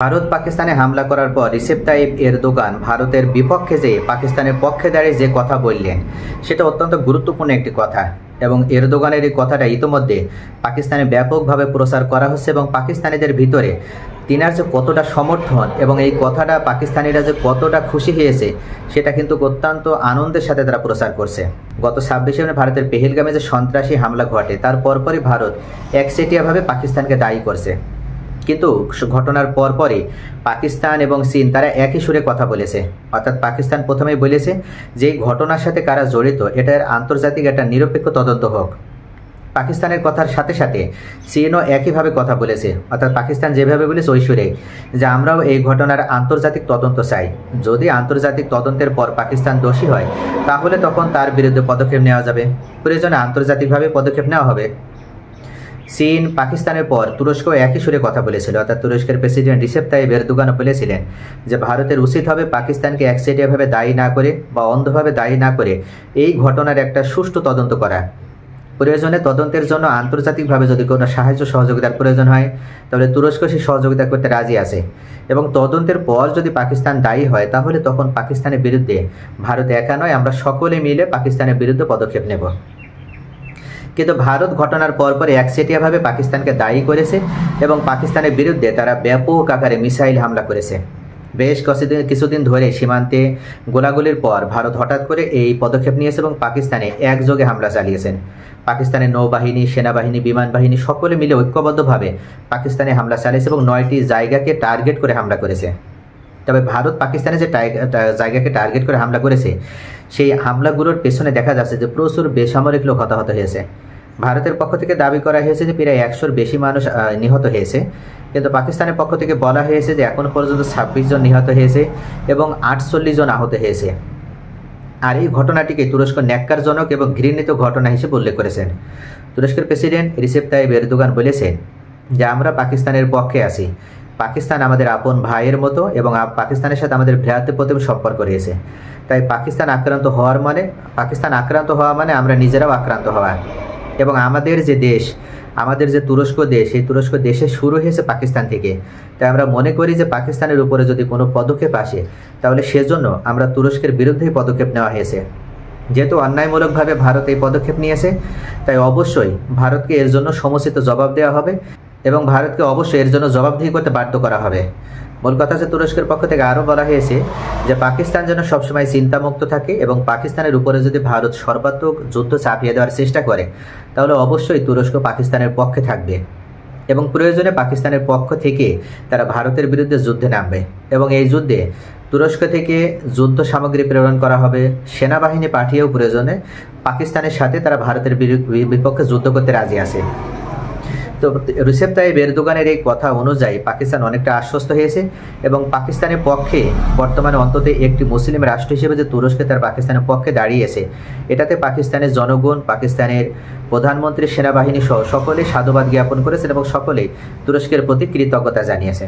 ভারত পাকিস্তানে হামলা করার পর রিসেপ তাইয়িপ এরদোগান ভারতের বিপক্ষে যেয়ে পাকিস্তানের পক্ষে দাঁড়িয়ে যে কথা বললেন সেটা অত্যন্ত গুরুত্বপূর্ণ একটি কথা এবং এরদোগানের এই কথাটা ইতোমধ্যে পাকিস্তানে ব্যাপকভাবে প্রচার করা হচ্ছে এবং পাকিস্তানিদের ভিতরে তিনার যে কতটা সমর্থন এবং এই কথাটা পাকিস্তানিরা যে কতটা খুশি হয়েছে সেটা কিন্তু অত্যন্ত আনন্দের সাথে তারা প্রচার করছে। গত 26 জুন ভারতের পেহেলগামে যে সন্ত্রাসী হামলা ঘটে তার পরপরই ভারত একচেটিয়াভাবে পাকিস্তানকে দায়ী করছে, কিন্তু ঘটনার পরপরই পাকিস্তান এবং চীন তারা একই সুরে কথা বলেছে। অর্থাৎ পাকিস্তান প্রথমেই বলেছে যে এই ঘটনার সাথে কারা জড়িত এটার আন্তর্জাতিক একটা নিরপেক্ষ তদন্ত হোক। পাকিস্তানের কথার সাথে সাথে চীনও একইভাবে কথা বলেছে, অর্থাৎ পাকিস্তান যেভাবে বলেছে ওই সুরে যে আমরাও এই ঘটনার আন্তর্জাতিক তদন্ত চাই। যদি আন্তর্জাতিক তদন্তের পর পাকিস্তান দোষী হয় তাহলে তখন তার বিরুদ্ধে পদক্ষেপ নেওয়া যাবে, প্রয়োজনে আন্তর্জাতিকভাবে পদক্ষেপ নেওয়া হবে। চীন পাকিস্তানের পর তুরস্ক একই সুরে কথা বলেছিল, অর্থাৎ তুরস্কের প্রেসিডেন্ট রিসেপ তাইয়িপ এরদোগানও বলেছিলেন যে ভারতের উচিত হবে পাকিস্তানকে একচেটিয়াভাবে দায়ী না করে বা অন্ধভাবে দায়ী না করে এই ঘটনার একটা সুষ্ঠু তদন্ত করা। প্রয়োজনে তদন্তের জন্য আন্তর্জাতিকভাবে যদি কোনো সাহায্য সহযোগিতার প্রয়োজন হয় তাহলে তুরস্ক সেই সহযোগিতা করতে রাজি আছে এবং তদন্তের পর যদি পাকিস্তান দায়ী হয় তাহলে তখন পাকিস্তানের বিরুদ্ধে ভারত একা নয়, আমরা সকলে মিলে পাকিস্তানের বিরুদ্ধে পদক্ষেপ নেব। কিন্তু ভারত ঘটনার পরপর একচেটিয়াভাবে পাকিস্তানকে দায়ী করেছে এবং পাকিস্তানের বিরুদ্ধে তারা ব্যাপক আকারে মিসাইল হামলা করেছে। বেশ কিছুদিন ধরে সীমান্তে গোলাগুলির পর ভারত হঠাৎ করে এই পদক্ষেপ নিয়েছে এবং পাকিস্তানে একযোগে হামলা চালিয়েছেন। পাকিস্তানের নৌবাহিনী, সেনাবাহিনী, বিমান বাহিনী সকলে মিলে ঐক্যবদ্ধভাবে পাকিস্তানে হামলা চালিয়েছে এবং 9টি জায়গাকে টার্গেট করে হামলা করেছে। তবে ভারত পাকিস্তানে যে জায়গাকে টার্গেট করে হামলা করেছে সেই হামলাগুলোর পেছনে দেখা যাচ্ছে যে প্রচুর বেসামরিক লোক হতাহত হয়েছে। ভারতের পক্ষ থেকে দাবি করা হয়েছে যে প্রায় 100-র বেশি মানুষ নিহত হয়েছে, কিন্তু পাকিস্তানের পক্ষ থেকে বলা হয়েছে যে এখনও পর্যন্ত 26 জন নিহত হয়েছে এবং 48 জন আহত হয়েছে। আর এই ঘটনাটিকে তুরস্ক ন্যাক্কারজনক এবং ঘৃণিত ঘটনা হিসেবে উল্লেখ করেছেন। তুরস্কের প্রেসিডেন্ট রিসেপ তাইয়িপ এরদোগান বলেছেন যে আমরা পাকিস্তানের পক্ষে আছি, পাকিস্তান আমাদের আপন ভাইয়ের মতো এবং পাকিস্তানের সাথে আমাদের ভ্রাতৃপ্রতিম সম্পর্ক রয়েছে। তাই পাকিস্তান আক্রান্ত হওয়া মানে আমরা নিজেরাও আক্রান্ত হওয়া। এবং আমাদের যে দেশ, আমাদের যে তুরস্ক দেশ, এই তুরস্ক দেশে শুরু হয়েছে পাকিস্তান থেকে। তাই আমরা মনে করি যে পাকিস্তানের উপরে যদি কোনো পদক্ষেপ আসে তাহলে সেজন্য আমরা তুরস্কের বিরুদ্ধেই পদক্ষেপ নেওয়া হয়েছে। যেহেতু অন্যায়মূলকভাবে ভারত এই পদক্ষেপ নিয়েছে তাই অবশ্যই ভারতকে এর জন্য সমুচিত জবাব দেওয়া হবে এবং ভারতকে অবশ্যই এর জন্য জবাবদিহি করতে বাধ্য করা হবে। মূল কথা যে তুরস্কের পক্ষ থেকে আরও বলা হয়েছে যে পাকিস্তান যেন সবসময় চিন্তামুক্ত থাকে এবং পাকিস্তানের উপরে যদি ভারত সর্বাত্মক যুদ্ধ চাপিয়ে দেওয়ার চেষ্টা করে তাহলে অবশ্যই তুরস্ক পাকিস্তানের পক্ষে থাকবে এবং প্রয়োজনে পাকিস্তানের পক্ষ থেকে তারা ভারতের বিরুদ্ধে যুদ্ধে নামবে এবং এই যুদ্ধে তুরস্ক থেকে যুদ্ধ সামগ্রী প্রেরণ করা হবে, সেনাবাহিনী পাঠিয়েও প্রয়োজনে পাকিস্তানের সাথে তারা ভারতের বিপক্ষে যুদ্ধ করতে রাজি আছে। তো রিসেপ তাইয়িপ এরদোগানের এই কথা অনুযায়ী পাকিস্তান অনেকটা আশ্বস্ত হয়েছে এবং পাকিস্তানের পক্ষে বর্তমানে অন্তত একটি মুসলিম রাষ্ট্র হিসেবে যে তুরস্কে তার পাকিস্তানের পক্ষে দাঁড়িয়েছে এটাতে পাকিস্তানের জনগণ, পাকিস্তানের প্রধানমন্ত্রী, সেনাবাহিনী সহ সকলেই সাধুবাদ জ্ঞাপন করেছেন এবং সকলেই তুরস্কের প্রতি কৃতজ্ঞতা জানিয়েছে।